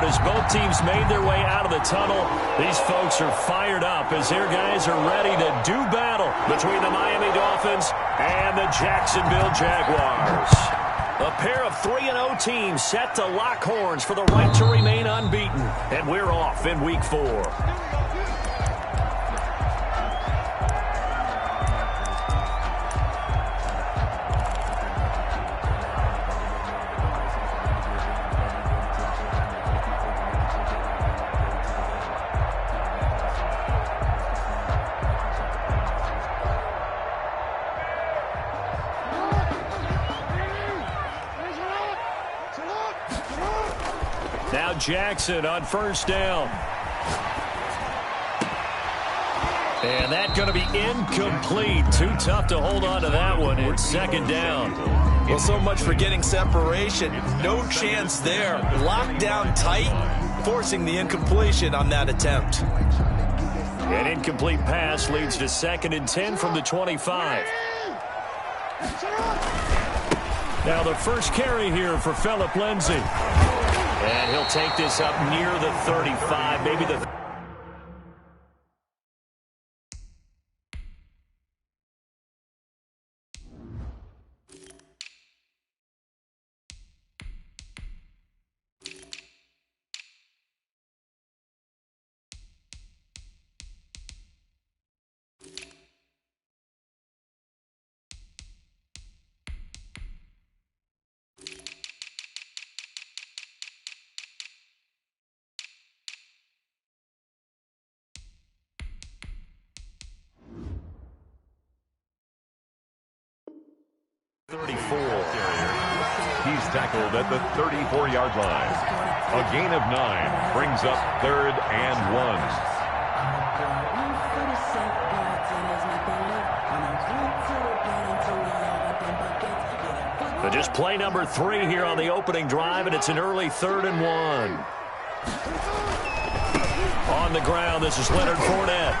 as both teams made their way out of the tunnel, these folks are fired up as their guys are ready to do battle between the Miami Dolphins and the Jacksonville Jaguars. A pair of 3-0 teams set to lock horns for the right to remain unbeaten. And we're off in Week 4. Now Jackson on first down. And that's going to be incomplete. Too tough to hold on to that one. It's second down. Well, so much for getting separation. No chance there. Locked down tight, forcing the incompletion on that attempt. An incomplete pass leads to 2nd and 10 from the 25. Now the first carry here for Phillip Lindsay. And he'll take this up near the 35, maybe the... He's tackled at the 34-yard line. A gain of 9 brings up 3rd and 1. But just play number 3 here on the opening drive, and it's an early 3rd and 1. On the ground, this is Leonard Fournette.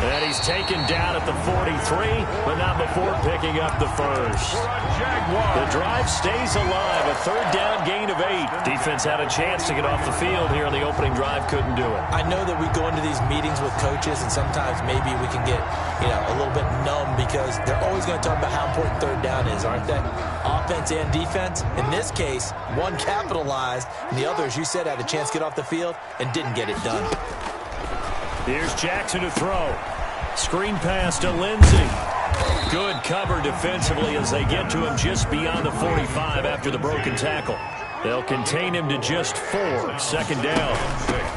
And he's taken down at the 43, but not before picking up the first. The drive stays alive, a 3rd down gain of 8. Defense had a chance to get off the field here on the opening drive, couldn't do it. I know that we go into these meetings with coaches, and sometimes maybe we can get, a little bit numb because they're always going to talk about how important 3rd down is, aren't they? Offense and defense. In this case, one capitalized, and the other, as you said, had a chance to get off the field and didn't get it done. Here's Jackson to throw. Screen pass to Lindsay. Good cover defensively as they get to him just beyond the 45 after the broken tackle. They'll contain him to just 4. 2nd down.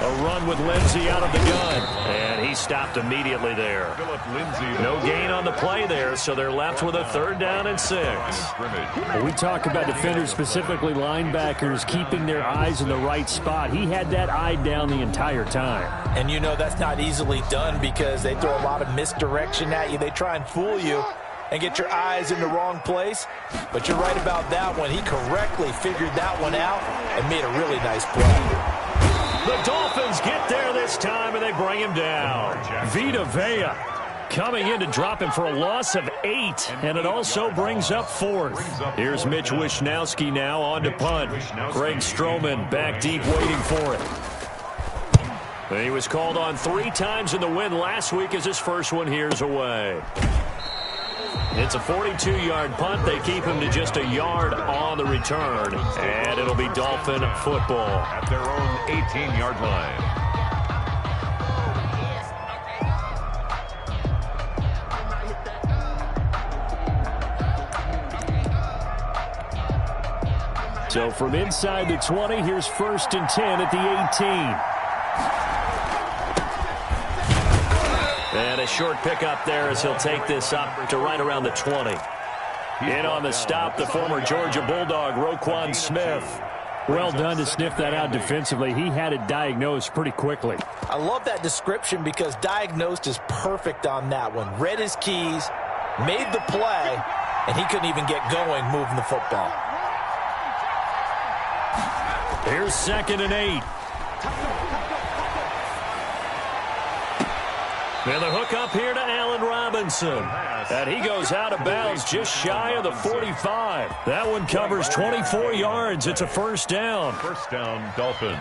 A run with Lindsay out of the gun. And he stopped immediately there. No gain on the play there, so they're left with a 3rd down and 6. Well, we talk about defenders, specifically linebackers, keeping their eyes in the right spot. He had that eye down the entire time. And that's not easily done because they throw a lot of misdirection at you. They try and fool you and get your eyes in the wrong place. But you're right about that one. He correctly figured that one out and made a really nice play. The Dolphins get there this time, and they bring him down. bigga-velle coming in to drop him for a loss of 8, and it also brings up 4th. Here's Mitch Wishnowski now on to punt. Greg Stroman back deep waiting for it. He was called on 3 times in the win last week as his first one here's away. It's a 42-yard punt. They keep him to just a yard on the return. And it'll be Dolphin football. At their own 18-yard line. So from inside the 20, here's 1st and 10 at the 18. And a short pickup there as he'll take this up to right around the 20. In on the stop, the former Georgia Bulldog, Roquan Smith. Well done to sniff that out defensively. He had it diagnosed pretty quickly. I love that description because diagnosed is perfect on that one. Read his keys, made the play, and he couldn't even get going moving the football. Here's 2nd and 8. And the hook up here to Allen Robinson. And he goes out of bounds just shy of the 45. That one covers 24 yards. It's a first down. First down, Dolphins.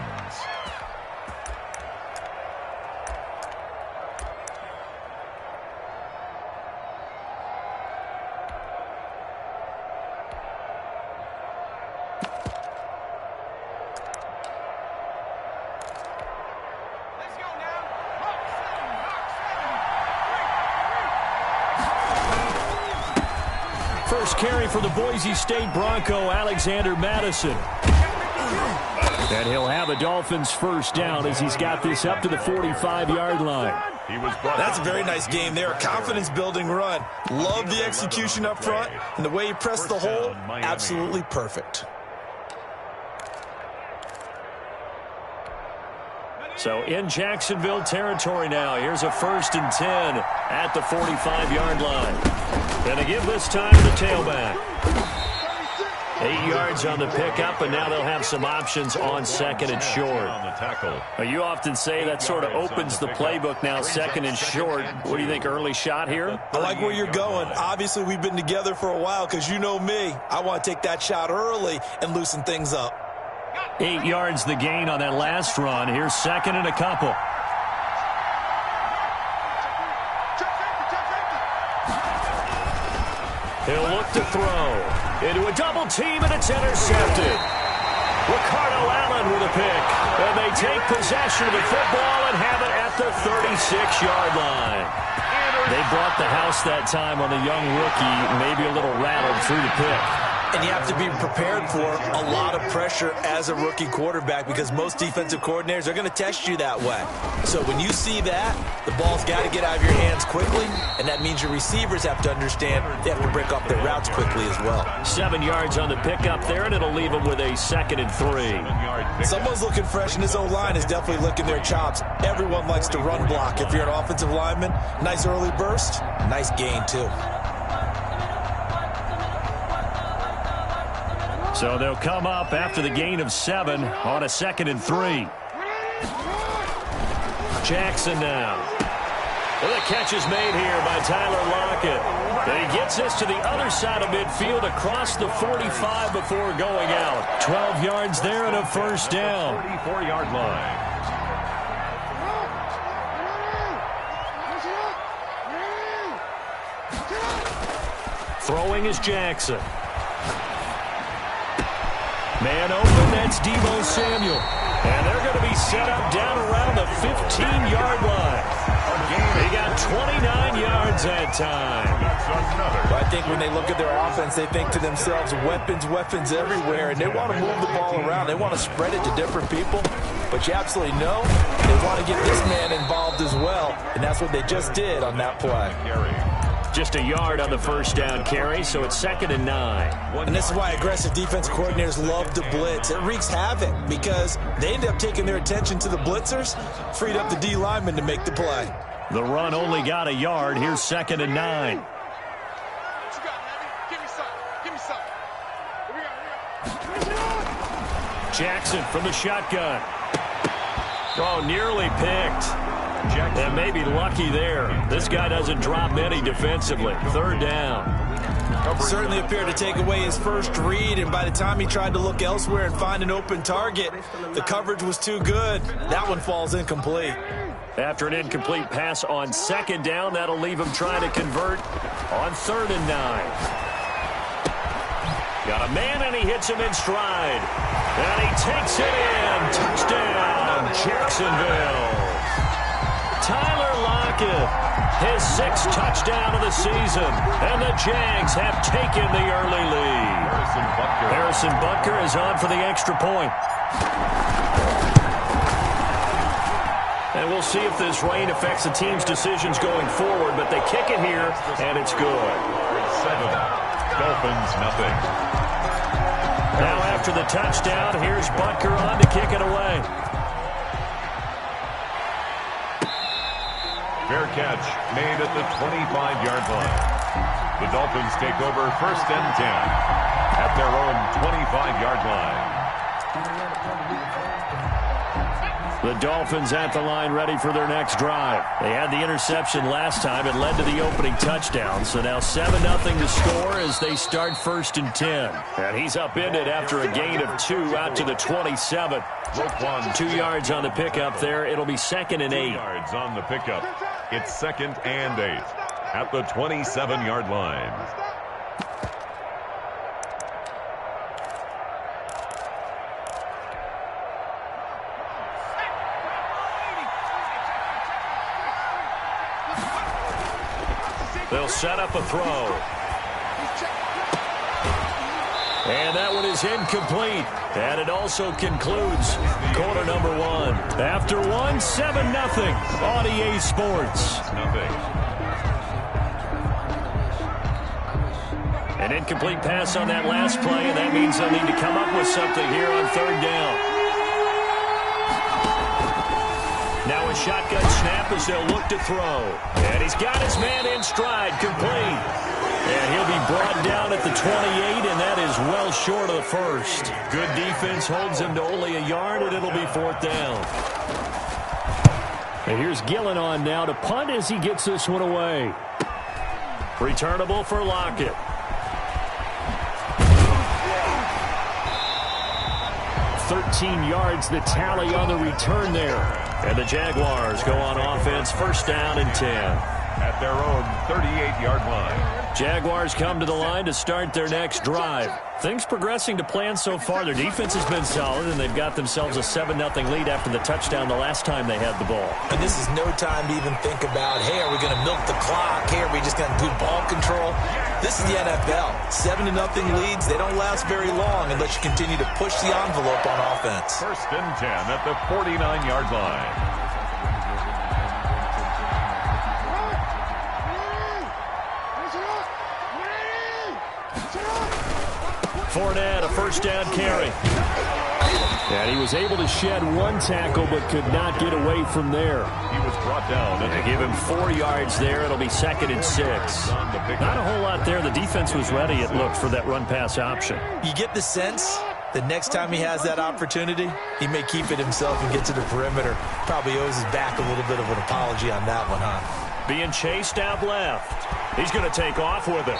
First carry for the Boise State Bronco, Alexander Madison. And he'll have a Dolphins first down as he's got this up to the 45-yard line. That's a very nice game there. A confidence-building run. Love the execution up front. And the way he pressed the hole, absolutely perfect. So in Jacksonville territory now. Here's a 1st and 10 at the 45-yard line. Going to give this time to the tailback. 8 yards on the pickup, and now they'll have some options on 2nd and short. You often say that sort of opens the playbook now, 2nd and short. What do you think, early shot here? I like where you're going. Obviously, we've been together for a while because you know me. I want to take that shot early and loosen things up. 8 yards the gain on that last run. Here's 2nd and a couple. He'll look to throw. Into a double team, and it's intercepted. Ricardo Allen with a pick. And they take possession of the football and have it at the 36-yard line. They brought the house that time on the young rookie, maybe a little rattled through the pick. And you have to be prepared for a lot of pressure as a rookie quarterback because most defensive coordinators are going to test you that way. So when you see that, the ball's got to get out of your hands quickly, and that means your receivers have to understand they have to break off their routes quickly as well. 7 yards on the pickup there, and it'll leave them with a 2nd and 3. Someone's looking fresh, and his O-line is definitely licking their chops. Everyone likes to run block. If you're an offensive lineman, nice early burst, nice gain too. So they'll come up after the gain of 7 on a 2nd and 3. Jackson now. Well, the catch is made here by Tyler Lockett. And he gets this to the other side of midfield across the 45 before going out. 12 yards there and a first down. 34-yard line. Throwing is Jackson. Man open, that's Deebo Samuel. And they're going to be set up down around the 15-yard line. They got 29 yards that time. Well, I think when they look at their offense, they think to themselves, weapons, weapons everywhere, and they want to move the ball around. They want to spread it to different people. But you absolutely know they want to get this man involved as well, and that's what they just did on that play. Just a yard on the first down carry, so it's 2nd and 9. And this is why aggressive defense coordinators love to blitz. It wreaks havoc because they end up taking their attention to the blitzers, freed up the D lineman to make the play. The run only got a yard. Here's 2nd and 9. Jackson from the shotgun. Oh, nearly picked. And maybe lucky there. This guy doesn't drop many defensively. 3rd down. Certainly appeared to take away his first read, and by the time he tried to look elsewhere and find an open target, the coverage was too good. That one falls incomplete. After an incomplete pass on 2nd down, that'll leave him trying to convert on 3rd and 9. Got a man, and he hits him in stride. And he takes it in. Touchdown, Jacksonville. Tyler Lockett, his 6th touchdown of the season, and the Jags have taken the early lead. Harrison Butker is on for the extra point. And we'll see if this rain affects the team's decisions going forward, but they kick it here, and it's good. 7. Dolphins, nothing. Now after the touchdown, here's Butker on to kick it away. Fair catch made at the 25-yard line. The Dolphins take over 1st and 10 at their own 25-yard line. The Dolphins at the line ready for their next drive. They had the interception last time. It led to the opening touchdown. So now 7-0 to score as they start 1st and 10. And he's upended after a gain of 2 out to the 27. 2 yards on the pickup there. It'll be 2nd and 8. 2 yards on the pickup. It's 2nd and 8 at the 27-yard line. They'll set up a throw. And that one is incomplete. And it also concludes quarter number 1. After 1, 7-0 on EA Sports. An incomplete pass on that last play, and that means they'll need to come up with something here on 3rd down. Now a shotgun snap as they'll look to throw. And he's got his man in stride, complete. And he'll be brought down at the 28, and that is well short of the 1st. Good defense holds him to only a yard, and it'll be 4th down. And here's Gillen on now to punt as he gets this one away. Returnable for Lockett. 13 yards the tally on the return there. And the Jaguars go on offense, 1st down and 10. At their own 38-yard line. Jaguars come to the line to start their next drive. Things progressing to plan so far. Their defense has been solid, and they've got themselves a 7-0 lead after the touchdown the last time they had the ball. And this is no time to even think about, hey, are we going to milk the clock? Hey, are we just going to do ball control? This is the NFL. 7-0 leads, they don't last very long unless you continue to push the envelope on offense. 1st and 10 at the 49-yard line. Fournette, a 1st down carry. And he was able to shed 1 tackle but could not get away from there. He was brought down. And they give him 4 yards there. It'll be 2nd and 6. Not a whole lot there. The defense was ready, it looked, for that run-pass option. You get the sense that next time he has that opportunity, he may keep it himself and get to the perimeter. Probably owes his back a little bit of an apology on that one, huh? Being chased out left. He's going to take off with it.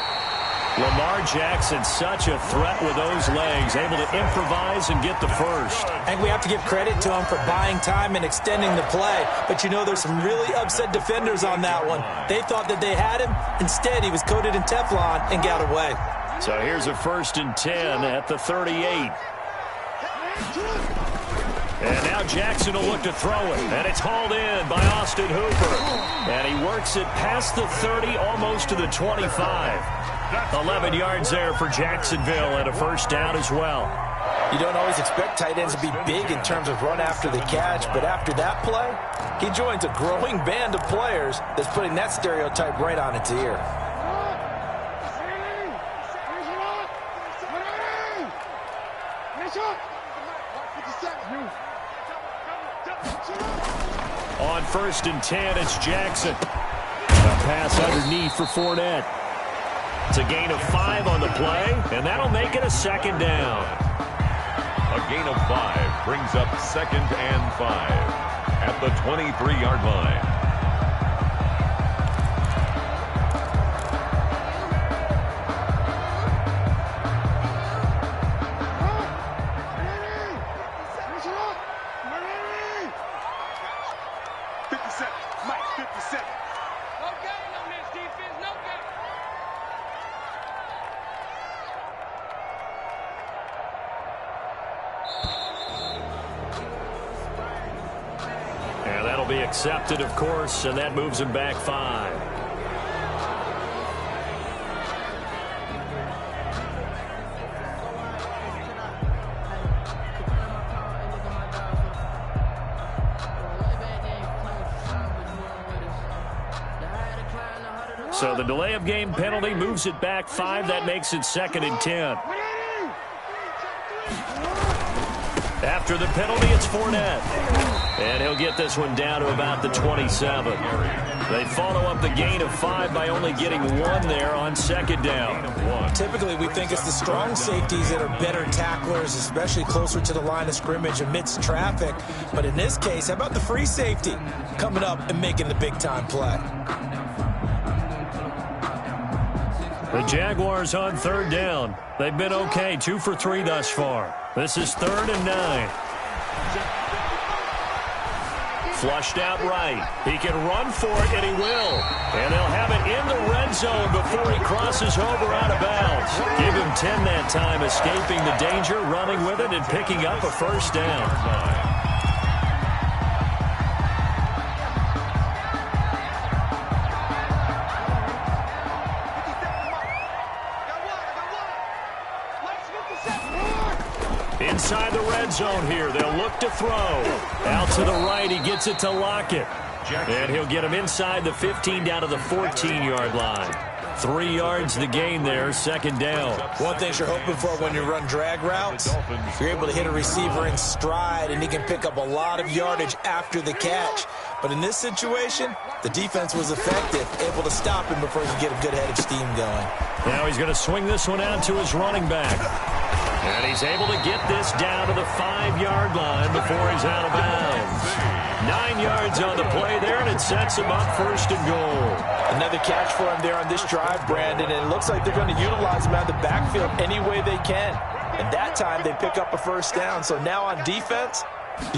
Lamar Jackson, such a threat with those legs, able to improvise and get the 1st. And we have to give credit to him for buying time and extending the play. But, you know, there's some really upset defenders on that one. They thought that they had him. Instead, he was coated in Teflon and got away. So here's a 1st and 10 at the 38. And now Jackson will look to throw it. And it's hauled in by Austin Hooper. And he works it past the 30, almost to the 25. 11 yards there for Jacksonville and a 1st down as well. You don't always expect tight ends to be big in terms of run after the catch, but after that play, he joins a growing band of players that's putting that stereotype right on its ear. On 1st and 10, it's Jackson. A pass underneath for Fournette. It's a gain of 5 on the play, and that'll make it a 2nd down. A gain of 5 brings up 2nd and 5 at the 23-yard line. Accepted, of course, and that moves him back 5. So the delay of game penalty moves it back 5. That makes it 2nd and 10. After the penalty, it's Fournette. And he'll get this one down to about the 27. They follow up the gain of 5 by only getting 1 there on second down. Typically, we think it's the strong safeties that are better tacklers, especially closer to the line of scrimmage amidst traffic. But in this case, how about the free safety coming up and making the big-time play? The Jaguars on third down. They've been okay, 2 for 3 thus far. This is 3rd and 9. Flushed out right. He can run for it, and he will. And they'll have it in the red zone before he crosses over out of bounds. Give him 10 that time, escaping the danger, running with it, and picking up a first down. Inside the red zone here. They'll look to throw. Out to the right. He gets it to Lockett. And he'll get him inside the 15 down to the 14-yard line. 3 yards the gain there, second down. One thing you're hoping for when you run drag routes, you're able to hit a receiver in stride, and he can pick up a lot of yardage after the catch. But in this situation, the defense was effective, able to stop him before he could get a good head of steam going. Now he's going to swing this one out to his running back. And he's able to get this down to the 5-yard line before he's out of bounds. 9 yards on the play there, and it sets him up 1st and goal. Another catch for him there on this drive, Brandon, and it looks like they're going to utilize him out of the backfield any way they can. And that time they pick up a first down. So now on defense,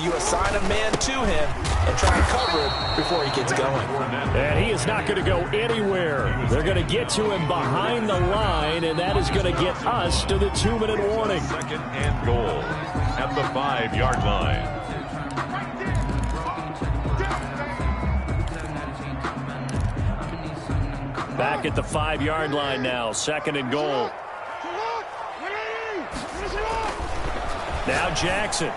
you assign a man to him and try and cover him before he gets going. And he is not going to go anywhere. They're going to get to him behind the line, and that is going to get us to the 2-minute warning. 2nd and goal at the 5-yard line. Back at the 5-yard line now, 2nd and goal. Now Jackson.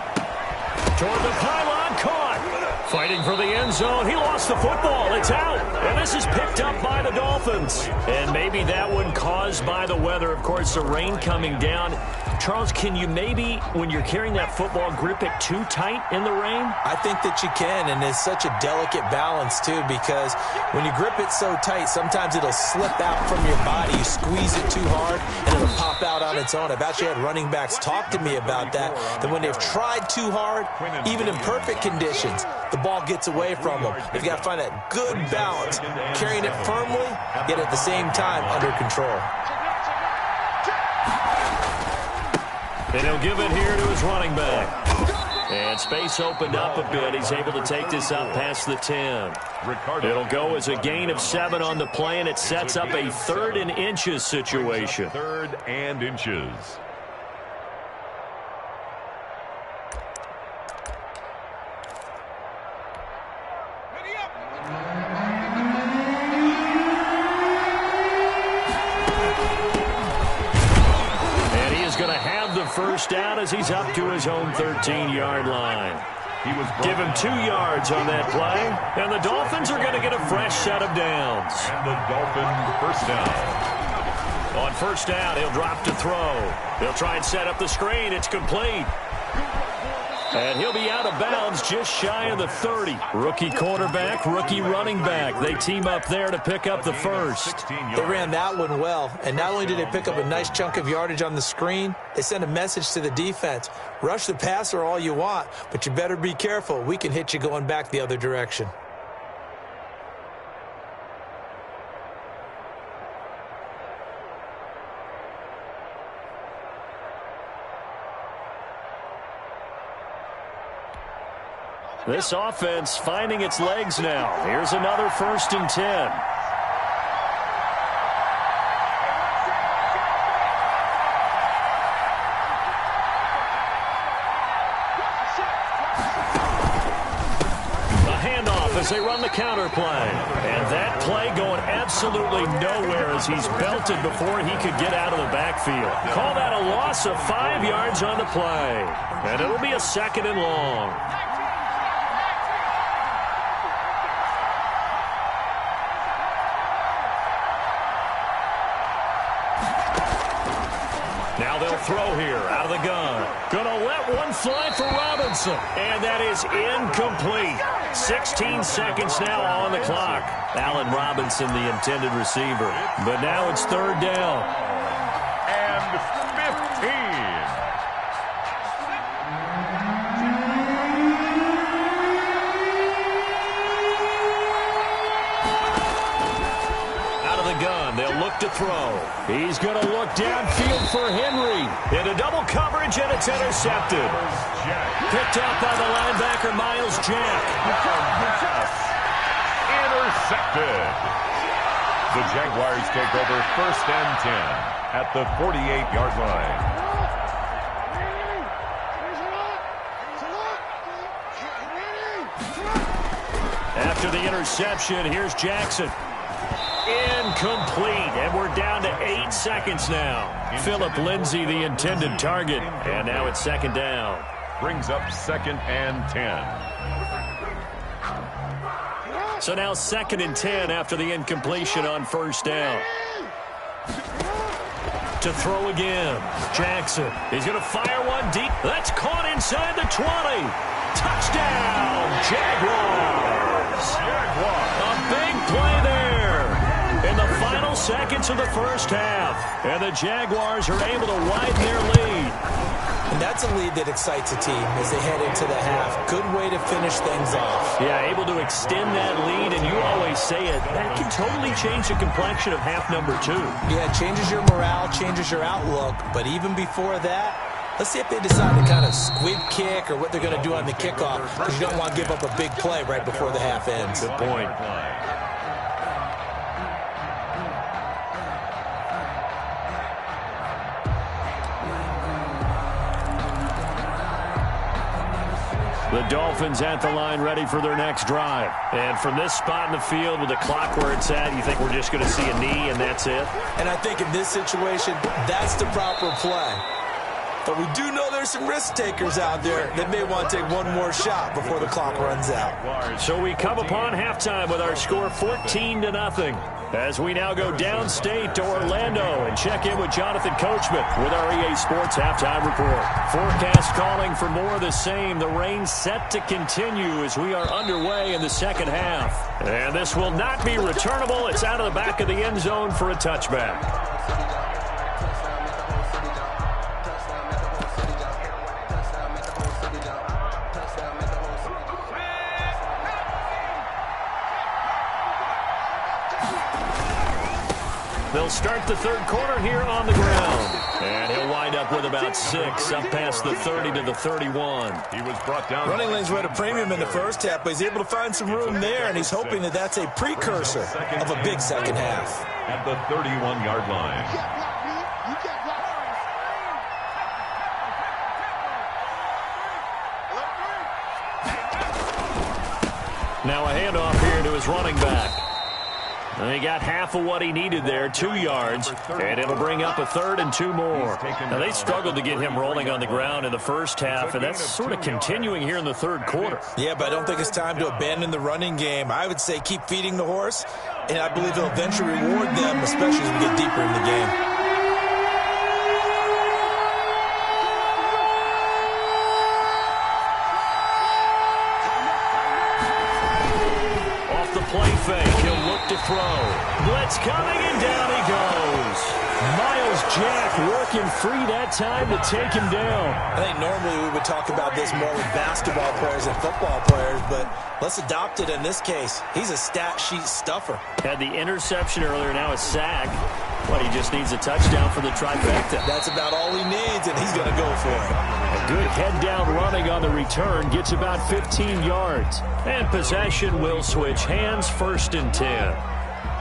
Toward the pylon, caught. Fighting for the end zone. He lost the football. It's out. And this is picked up by the Dolphins. And maybe that one caused by the weather. Of course, the rain coming down. Charles, can you maybe, when you're carrying that football, grip it too tight in the rain? I think that you can, and it's such a delicate balance, too, because when you grip it so tight, sometimes it'll slip out from your body. You squeeze it too hard, and it'll pop out on its own. I've actually had running backs talk to me about that when they've tried too hard, even in perfect conditions, the ball gets away from them. You've got to find that good balance, carrying it firmly, yet at the same time under control. And he'll give it here to his running back. And space opened up a bit. He's able to take this up past the 10. It'll go as a gain of 7 on the play, and it sets up a 3rd and inches situation. 3rd and inches. First down as he's up to his own 13-yard line. Give him 2 yards on that play, and the Dolphins are going to get a fresh set of downs. And the Dolphins first down. On first down, he'll drop to throw. He'll try and set up the screen. It's complete. And he'll be out of bounds just shy of the 30. Rookie quarterback, rookie running back. They team up there to pick up the first. They ran that one well, and not only did they pick up a nice chunk of yardage on the screen, they sent a message to the defense. Rush the passer all you want, but you better be careful. We can hit you going back the other direction. This offense finding its legs now. Here's another 1st and 10. As they run the counter play. And that play going absolutely nowhere as he's belted before he could get out of the backfield. Call that a loss of 5 yards on the play. And it'll be a 2nd and long. Now they'll throw here out of the gun. Gonna let one fly for Robinson. And that is incomplete. 16 seconds now on the clock. Allen Robinson, the intended receiver. But now it's third down. And 15. They'll look to throw. He's going to look downfield for Henry. Into double coverage, and it's intercepted. Picked out by the linebacker, Miles Jack. Intercepted. The Jaguars take over 1st and 10 at the 48-yard line. After the interception, here's Jackson. Incomplete, and we're down to 8 seconds now. Phillip Lindsay, the intended target, and now it's second down. Brings up 2nd and 10. So now 2nd and 10 after the incompletion on first down. To throw again, Jackson. He's going to fire one deep. That's caught inside the 20. Touchdown, Jaguars. A big play there in the final seconds of the first half. And the Jaguars are able to widen their lead. And that's a lead that excites a team as they head into the half. Good way to finish things off. Yeah, able to extend that lead, and you always say it, that can totally change the complexion of half number 2. Yeah, it changes your morale, changes your outlook. But even before that, let's see if they decide to kind of squib kick or what they're going to do on the kickoff, because you don't want to give up a big play right before the half ends. Good point. The Dolphins at the line ready for their next drive. And from this spot in the field with the clock where it's at, you think we're just going to see a knee and that's it? And I think in this situation, that's the proper play. But we do know there's some risk takers out there that may want to take one more shot before the clock runs out. So we come upon halftime with our score 14-0. As we now go downstate to Orlando and check in with Jonathan Coachman with our EA Sports Halftime Report. Forecast calling for more of the same. The rain set to continue as we are underway in the second half. And this will not be returnable. It's out of the back of the end zone for a touchback. They'll start the third quarter here on the ground. And he'll wind up with about 6, up past the 30 to the 31. He was brought down. Running lanes were at a premium in the first half, but he's able to find some room there, and he's hoping that that's a precursor of a big second half. At the 31-yard line. Now a handoff here to his running back. And he got half of what he needed there, 2 yards, and it'll bring up a 3rd and 2 more. Now, they struggled to get him rolling on the ground in the first half, and that's sort of continuing here in the third quarter. Yeah, but I don't think it's time to abandon the running game. I would say keep feeding the horse, and I believe it'll eventually reward them, especially as we get deeper in the game. Play fake. He'll look to throw. Blitz coming, and down he goes. Miles Jack working free that time to take him down. I think normally we would talk about this more with basketball players and football players, but let's adopt it in this case. He's a stat sheet stuffer. Had the interception earlier, now a sack. Well, he just needs a touchdown for the trifecta. That's about all he needs, and he's going to go for it. A good head-down running on the return gets about 15 yards. And possession will switch hands, 1st and 10.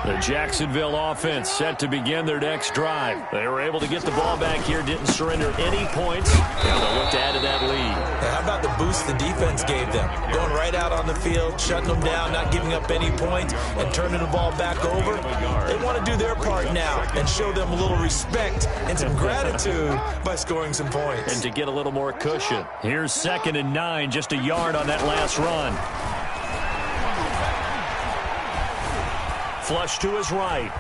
The Jacksonville offense set to begin their next drive. They were able to get the ball back here, didn't surrender any points. Now they'll look to add to that lead. How about the boost the defense gave them? Going right out on the field, shutting them down, not giving up any points, and turning the ball back over. They want to do their part now and show them a little respect and some gratitude by scoring some points. And to get a little more cushion. Here's 2nd and 9, just a yard on that last run. Flush to his right.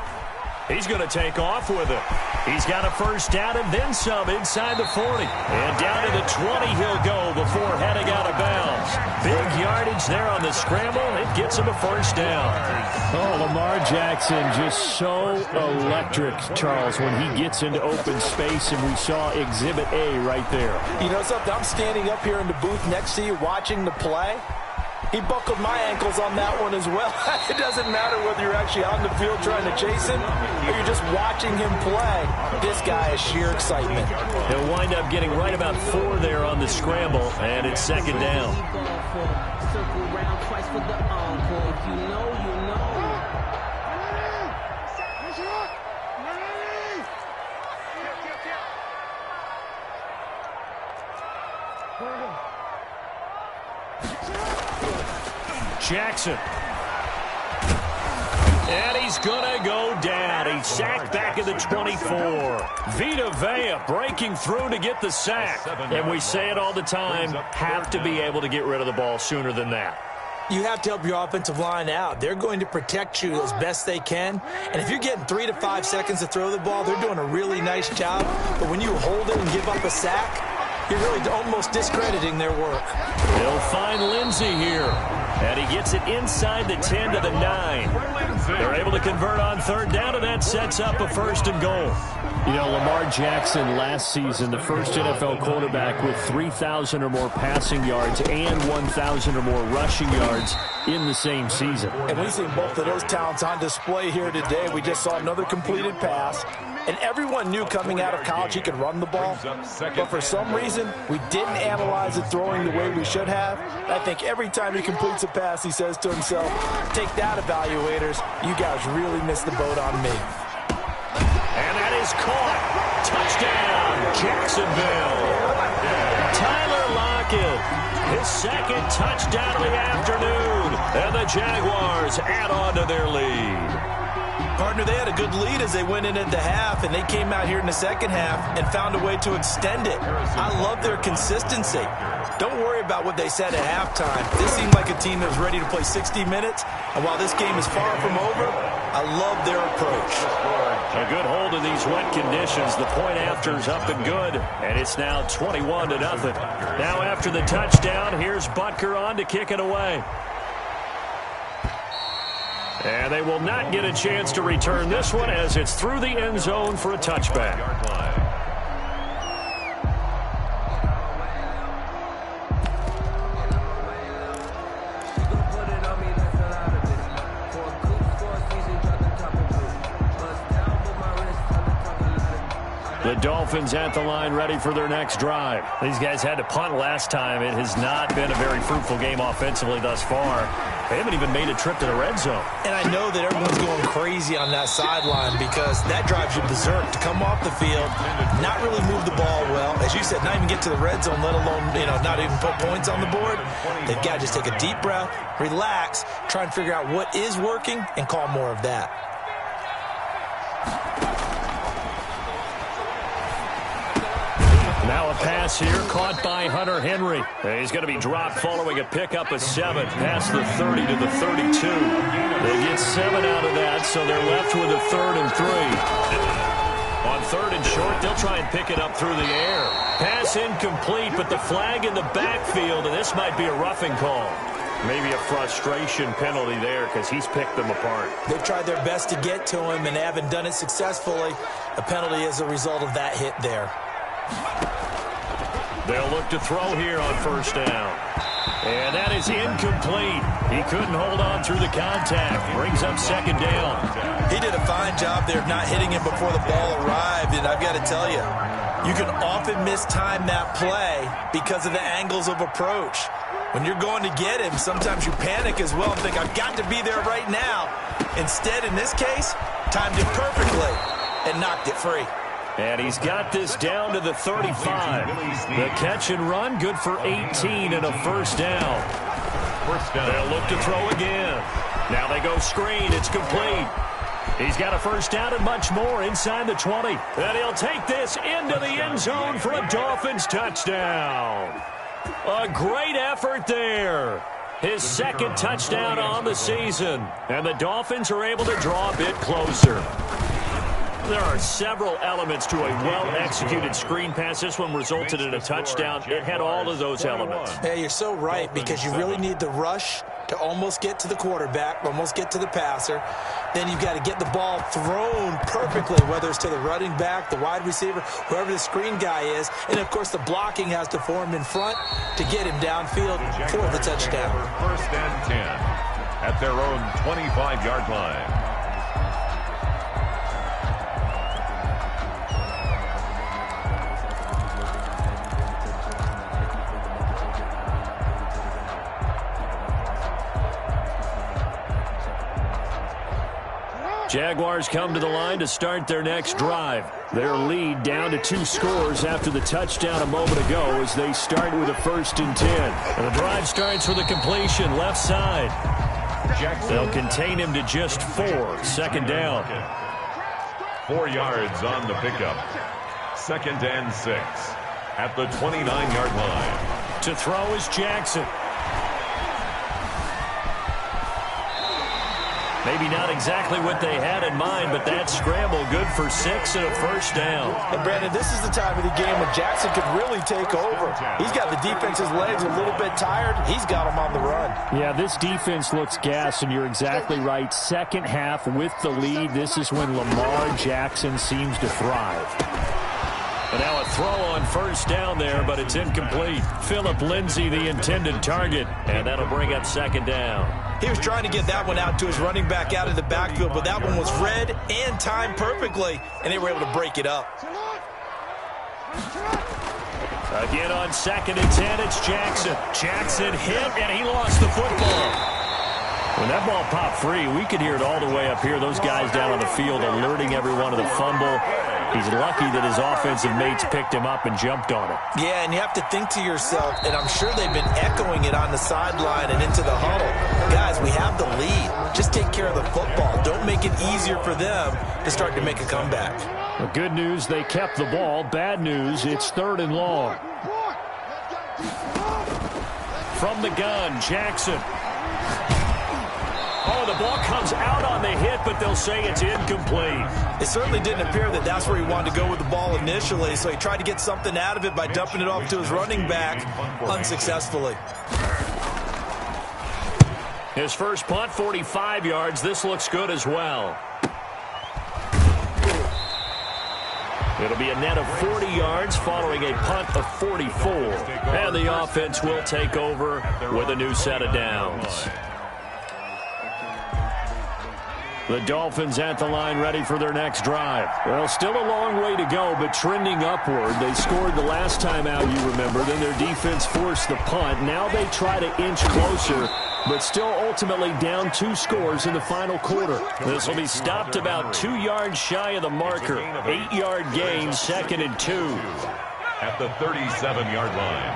He's going to take off with it. He's got a first down and then some inside the 40. And down to the 20 he'll go before heading out of bounds. Big yardage there on the scramble. It gets him a first down. Oh, Lamar Jackson just so electric, Charles, when he gets into open space, and we saw Exhibit A right there. You know something? I'm standing up here in the booth next to you watching the play. He buckled my ankles on that one as well. It doesn't matter whether you're actually on the field trying to chase him or you're just watching him play. This guy is sheer excitement. He'll wind up getting right about 4 there on the scramble, and it's second down. Jackson. And he's going to go down. He's sacked back at the 24. Vita-Vea breaking through to get the sack. And we say it all the time, have to be able to get rid of the ball sooner than that. You have to help your offensive line out. They're going to protect you as best they can. And if you're getting 3 to 5 seconds to throw the ball, they're doing a really nice job. But when you hold it and give up a sack, you're really almost discrediting their work. They'll find Lindsey here. And he gets it inside the 10 to the 9. They're able to convert on third down, and that sets up a first and goal. You know, Lamar Jackson last season, the first NFL quarterback with 3,000 or more passing yards and 1,000 or more rushing yards in the same season. And we've seen both of those talents on display here today. We just saw another completed pass. And everyone knew coming out of college he could run the ball. But for some reason, we didn't analyze it throwing the way we should have. I think every time he completes a pass, he says to himself, take that, evaluators. You guys really missed the boat on me. And that is caught. Touchdown, Jacksonville. Tyler Lockett, his second touchdown of the afternoon. And the Jaguars add on to their lead. Partner, they had a good lead as they went in at the half, and they came out here in the second half and found a way to extend it. I love their consistency. Don't worry about what they said at halftime. This seemed like a team that was ready to play 60 minutes, and while this game is far from over, I love their approach. A good hold of these wet conditions. The point after's up and good, and it's now 21-0. Now after the touchdown, here's Butker on to kick it away. And they will not get a chance to return this one as it's through the end zone for a touchback. The Dolphins at the line ready for their next drive. These guys had to punt last time. It has not been a very fruitful game offensively thus far. They haven't even made a trip to the red zone. And I know that everyone's going crazy on that sideline because that drives you berserk to come off the field, not really move the ball well. As you said, not even get to the red zone, let alone, not even put points on the board. They've got to just take a deep breath, relax, try and figure out what is working and call more of that. Now a pass here caught by Hunter Henry. He's going to be dropped following a pickup of 7 past the 30 to the 32. They get 7 out of that, so they're left with a 3rd and 3. On 3rd and short, they'll try and pick it up through the air. Pass incomplete, but the flag in the backfield, and this might be a roughing call. Maybe a frustration penalty there because he's picked them apart. They've tried their best to get to him, and they haven't done it successfully. A penalty as a result of that hit there. They'll look to throw here on first down. And that is incomplete. He couldn't hold on through the contact. Brings up second down. He did a fine job there of not hitting him before the ball arrived. And I've got to tell you, you can often mistime that play because of the angles of approach. When you're going to get him, sometimes you panic as well and think, I've got to be there right now. Instead, in this case, timed it perfectly and knocked it free. And he's got this down to the 35. The catch and run, good for 18 and a first down. They'll look to throw again. Now they go screen. It's complete. He's got a first down and much more inside the 20. And he'll take this into the end zone for a Dolphins touchdown. A great effort there. His second touchdown on the season. And the Dolphins are able to draw a bit closer. There are several elements to a well-executed screen pass. This one resulted in a touchdown. It had all of those elements. Yeah, you're so right, because you really need the rush to almost get to the quarterback, almost get to the passer. Then you've got to get the ball thrown perfectly, whether it's to the running back, the wide receiver, whoever the screen guy is. And, of course, the blocking has to form in front to get him downfield for the touchdown. First and 10 at their own 25-yard line. Jaguars come to the line to start their next drive. Their lead down to 2 scores after the touchdown a moment ago as they start with a 1st and 10. And the drive starts with a completion left side. They'll contain him to just 4. 2nd down. 4 yards on the pickup. 2nd and 6 at the 29-yard line. To throw is Jackson. Maybe not exactly what they had in mind, but that scramble good for 6 and a 1st down. And, Brandon, this is the time of the game when Jackson could really take over. He's got the defense's legs a little bit tired. He's got them on the run. Yeah, this defense looks gassed, and you're exactly right. Second half with the lead, this is when Lamar Jackson seems to thrive. And now a throw on 1st down there, but it's incomplete. Phillip Lindsay, the intended target, and that'll bring up 2nd down. He was trying to get that one out to his running back out of the backfield, but that one was read and timed perfectly, and they were able to break it up. Again on 2nd and 10, it's Jackson. Jackson hit, and he lost the football. When that ball popped free, we could hear it all the way up here. Those guys down on the field alerting everyone of the fumble. He's lucky that his offensive mates picked him up and jumped on it. Yeah, and you have to think to yourself, and I'm sure they've been echoing it on the sideline and into the huddle. Guys, we have the lead. Just take care of the football. Don't make it easier for them to start to make a comeback. The good news, they kept the ball. Bad news, it's 3rd and long. From the gun, Jackson. Oh, the ball comes out on the hit, but they'll say it's incomplete. It certainly didn't appear that that's where he wanted to go with the ball initially, so he tried to get something out of it by dumping it off to his running back unsuccessfully. His first punt, 45 yards. This looks good as well. It'll be a net of 40 yards following a punt of 44. And the offense will take over with a new set of downs. The Dolphins at the line ready for their next drive. Well, still a long way to go, but trending upward. They scored the last time out, you remember. Then their defense forced the punt. Now they try to inch closer, but still ultimately down 2 scores in the final quarter. This will be stopped about 2 yards shy of the marker. 8-yard gain, 2nd and 2. At the 37-yard line.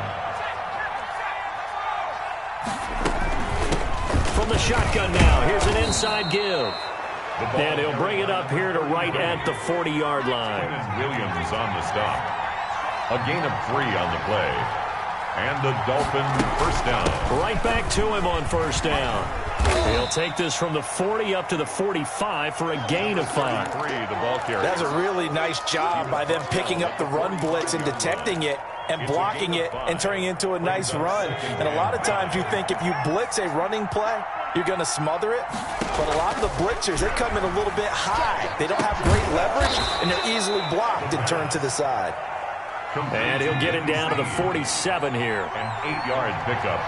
From the shotgun now, here's an inside give. And he'll bring it up here to right at the 40-yard line. Williams on the stop. A gain of 3 on the play. And the Dolphins 1st down. Right back to him on 1st down. He'll take this from the 40 up to the 45 for a gain of 5. The ball carrier. That's a really nice job by them picking up the run blitz and detecting it and blocking it and turning it into a nice run. And a lot of times you think if you blitz a running play, you're going to smother it. But a lot of the blitzers, they come in a little bit high. They don't have great leverage, and they're easily blocked and turned to the side. And he'll get it down to the 47 here. An 8-yard pickup.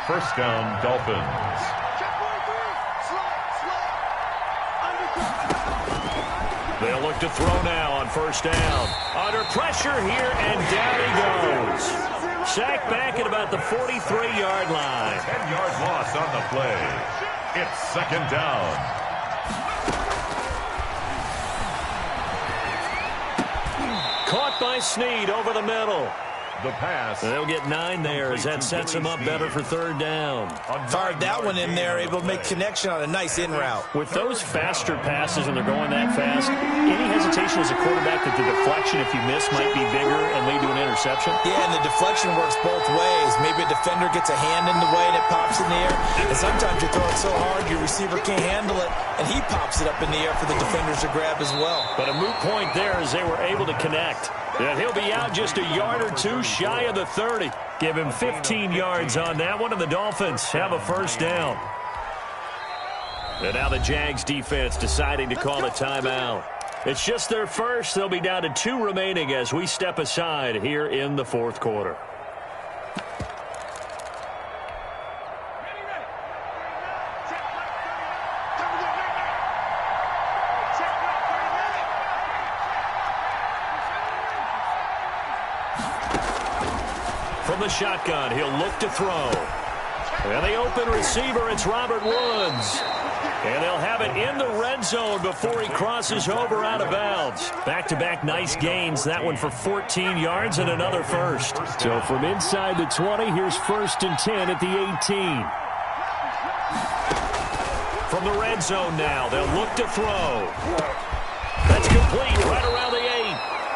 1st down, Dolphins. They'll look to throw now on 1st down. Under pressure here, and down he goes. Sacked back at about the 43-yard line. 10-yard loss on the play. It's 2nd down. Caught by Snead over the middle. The pass. They'll get 9 there as that sets them up better for third down. Fired that one in there, able to make connection on a nice in route. With those faster passes and they're going that fast, any hesitation as a quarterback that the deflection, if you miss, might be bigger and lead to an interception? Yeah, and the deflection works both ways. Maybe a defender gets a hand in the way and it pops in the air. And sometimes you throw it so hard your receiver can't handle it, and he pops it up in the air for the defenders to grab as well. But a moot point there as they were able to connect. And he'll be out just a yard or two shy of the 30. Give him 15 yards on that one, and the Dolphins have a first down. And now the Jags defense deciding to call a timeout. It's just their first. They'll be down to 2 remaining as we step aside here in the fourth quarter. From the shotgun, he'll look to throw. And the open receiver, it's Robert Woods. And they'll have it in the red zone before he crosses over out of bounds. Back-to-back nice gains. That one for 14 yards and another first. So from inside the 20, here's 1st and 10 at the 18. From the red zone now, they'll look to throw. That's complete right around the 8.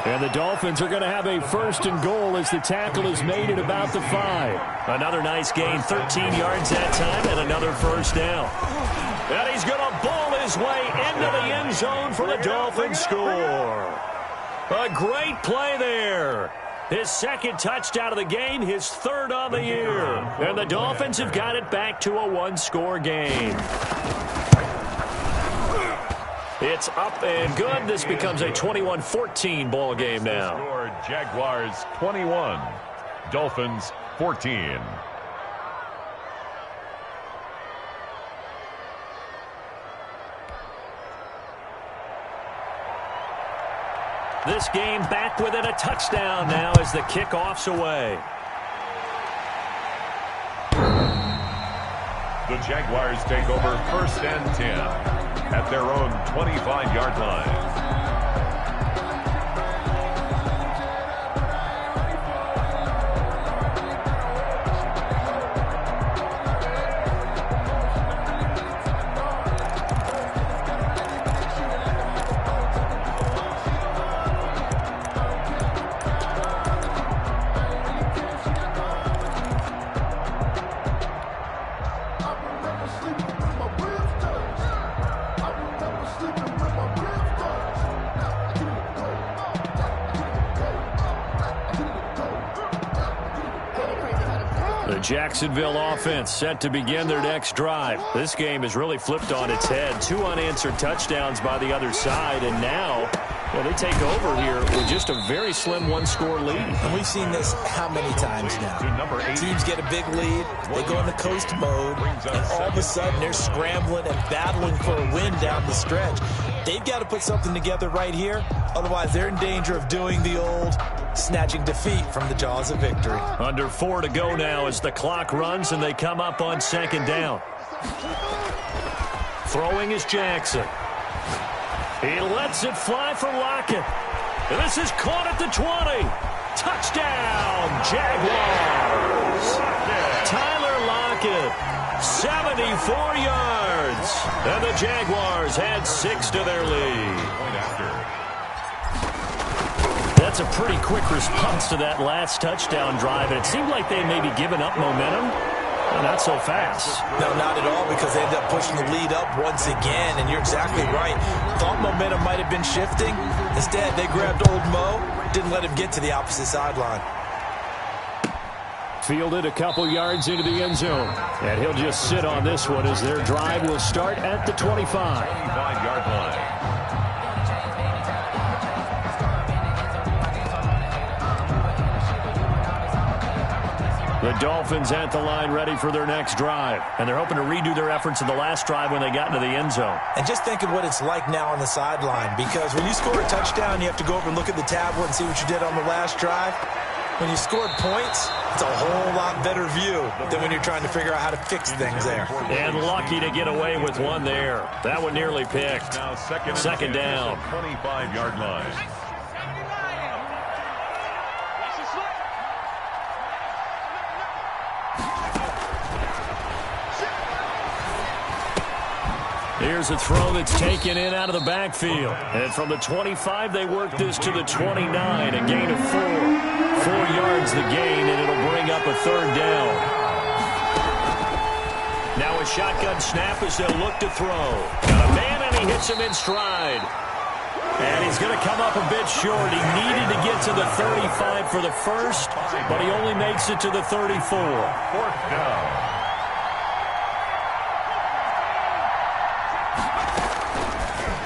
And the Dolphins are going to have a 1st and goal as the tackle is made at about the 5. Another nice gain, 13 yards that time, and another first down. And he's going to bowl his way into the end zone for the Dolphins score. A great play there. His 2nd touchdown of the game, his 3rd on the year. And the Dolphins have got it back to a 1-score game. It's up and good. This becomes a 21-14 ball game now. Score Jaguars 21, Dolphins 14. This game back within a touchdown now as the kickoff's away. The Jaguars take over 1st and 10 at their own 25-yard line. Jacksonville offense set to begin their next drive. This game has really flipped on its head. 2 unanswered touchdowns by the other side, and now, well, they take over here with just a very slim 1-score lead. And we've seen this how many times now? Teams get a big lead, they go into coast mode, and all of a sudden they're scrambling and battling for a win down the stretch. They've got to put something together right here, otherwise they're in danger of doing the old snatching defeat from the jaws of victory. Under 4 to go now as the clock runs and they come up on 2nd down. Throwing is Jackson. He lets it fly for Lockett. And this is caught at the 20. Touchdown, Jaguars. Tyler Lockett, 74 yards. And the Jaguars add 6 to their lead. That's a pretty quick response to that last touchdown drive. And it seemed like they may be giving up momentum. Well, not so fast. No, not at all, because they ended up pushing the lead up once again. And you're exactly right. Thought momentum might have been shifting. Instead, they grabbed old Mo, didn't let him get to the opposite sideline. Fielded a couple yards into the end zone. And he'll just sit on this one as their drive will start at the 25. 25-yard line. The Dolphins at the line ready for their next drive. And they're hoping to redo their efforts in the last drive when they got into the end zone. And just think of what it's like now on the sideline, because when you score a touchdown, you have to go over and look at the tablet and see what you did on the last drive. When you scored points, it's a whole lot better view than when you're trying to figure out how to fix things there. And lucky to get away with one there. That one nearly picked. Now second down. 25-yard line. Here's a throw that's taken in out of the backfield. And from the 25, they work this to the 29, a gain of 4. 4 yards the gain, and it'll bring up a third down. Now a shotgun snap as they'll look to throw. Got a man, and he hits him in stride. And he's going to come up a bit short. He needed to get to the 35 for the first, but he only makes it to the 34. 4th down.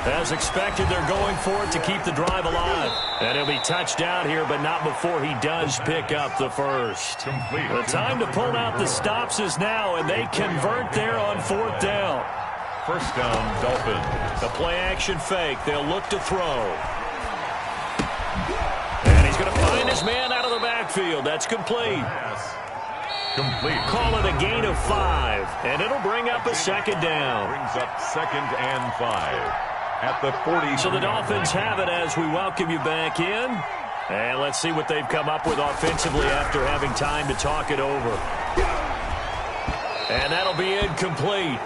As expected, they're going for it to keep the drive alive. And he'll be touched out here, but not before he does pick up the first. The time to pull out the stops is now, and they convert there on 4th down. 1st down, Dolphins. The play-action fake. They'll look to throw. And he's going to find his man out of the backfield. That's complete. Complete. Call it a gain of 5, and it'll bring up a second down. Brings up 2nd and 5. At the 40. So the Dolphins have it as we welcome you back in. And let's see what they've come up with offensively after having time to talk it over. And that'll be incomplete.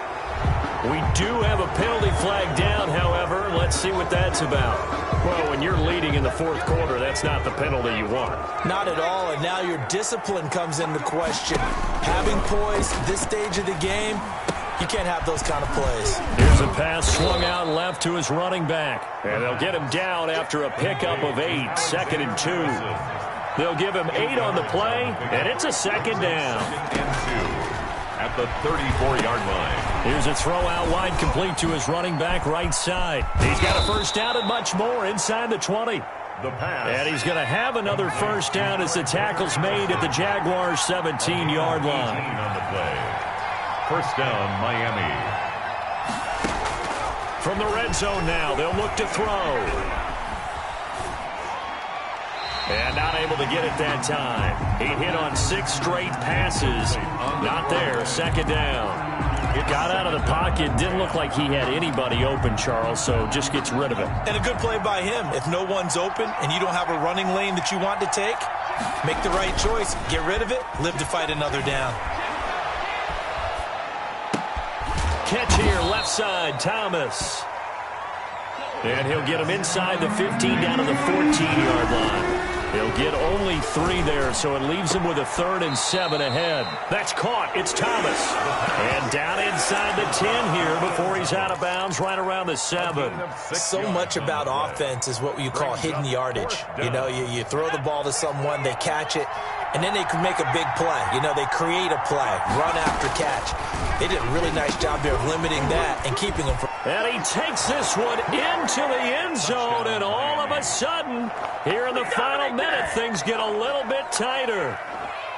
We do have a penalty flag down, however. Let's see what that's about. Well, when you're leading in the 4th quarter, that's not the penalty you want. Not at all, and now your discipline comes into question. Having poise this stage of the game, you can't have those kind of plays. Here's a pass swung out left to his running back. And they'll get him down after a pickup of 8, 2nd and 2. They'll give him 8 on the play, and it's a second down. 2nd and 2 at the 34-yard line. Here's a throw out wide complete to his running back right side. He's got a first down and much more inside the 20. The pass. And he's going to have another first down as the tackle's made at the Jaguars' 17-yard line. 18 on the play. 1st down, Miami. From the red zone now, they'll look to throw. And not able to get it that time. He hit on 6 straight passes. Not there, 2nd down. Got out of the pocket, didn't look like he had anybody open, Charles, so just gets rid of it. And a good play by him. If no one's open and you don't have a running lane that you want to take, make the right choice, get rid of it, live to fight another down. Catch here, left side, Thomas. And he'll get him inside the 15 down to the 14-yard line. He'll get only 3 there, so it leaves him with a 3rd and 7 ahead. That's caught. It's Thomas. And down inside the 10 here before he's out of bounds right around the 7. So much about offense is what you call hidden yardage. You know, you throw the ball to someone, they catch it, and then they can make a big play. You know, they create a play, run after catch. They did a really nice job there of limiting that and keeping them from. And he takes this one into the end zone, and all of a sudden, here in the final minute, things get a little bit tighter.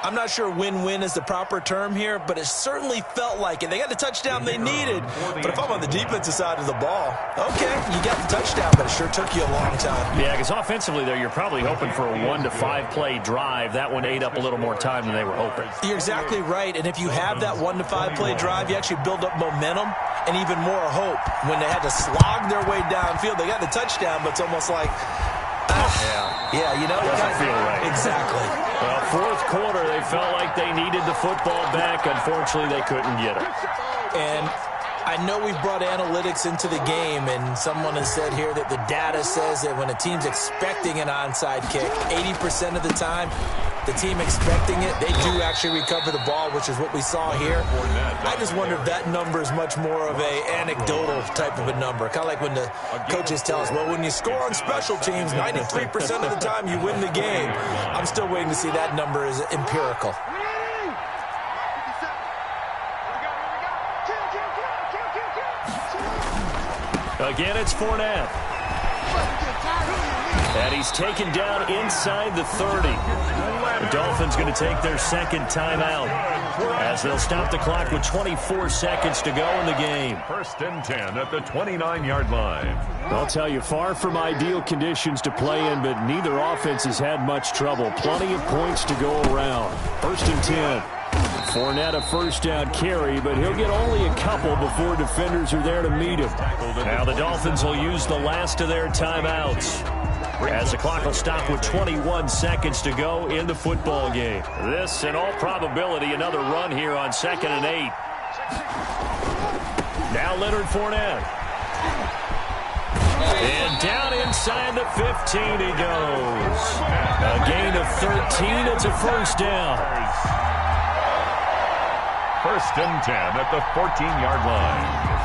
I'm not sure win-win is the proper term here, but it certainly felt like it. They got the touchdown they needed, but if I'm on the defensive side of the ball, okay, you got the touchdown, but it sure took you a long time. Yeah, because offensively there, you're probably hoping for a 1 to 5 play drive. That one ate up a little more time than they were hoping. You're exactly right, and if you have that 1 to 5 play drive, you actually build up momentum and even more hope. When they had to slog their way downfield, they got the touchdown, but it's almost like, yeah, you know, doesn't feel right. Exactly. Well, 4th quarter, they felt like they needed the football back. Unfortunately, they couldn't get it. And I know we've brought analytics into the game, and someone has said here that the data says that when a team's expecting an onside kick, 80% of the time, the team expecting it, they do actually recover the ball, which is what we saw here. I just wonder if that number is much more of a anecdotal type of a number. Kind of like when the coaches tell us, well, when you score on special teams, 93% of the time you win the game. I'm still waiting to see that number is empirical. Again, it's Fournette. And he's taken down inside the 30. The Dolphins going to take their 2nd timeout as they'll stop the clock with 24 seconds to go in the game. 1st and 10 at the 29-yard line. I'll tell you, far from ideal conditions to play in, but neither offense has had much trouble. Plenty of points to go around. 1st and 10. Fournette a first down carry, but he'll get only a couple before defenders are there to meet him. Now the Dolphins will use the last of their timeouts as the clock will stop with 21 seconds to go in the football game. This, in all probability, another run here on 2nd and 8. Now Leonard Fournette. And down inside the 15 he goes. A gain of 13. It's a first down. First and 10 at the 14-yard line.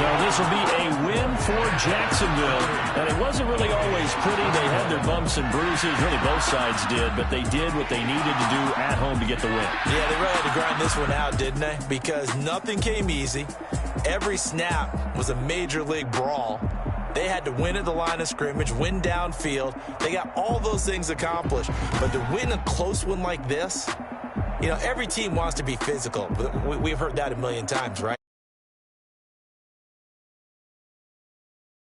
So this will be a win for Jacksonville. And it wasn't really always pretty. They had their bumps and bruises. Really, both sides did. But they did what they needed to do at home to get the win. Yeah, they really had to grind this one out, didn't they? Because nothing came easy. Every snap was a major league brawl. They had to win at the line of scrimmage, win downfield. They got all those things accomplished. But to win a close one like this, you know, every team wants to be physical. We've heard that a million times, right?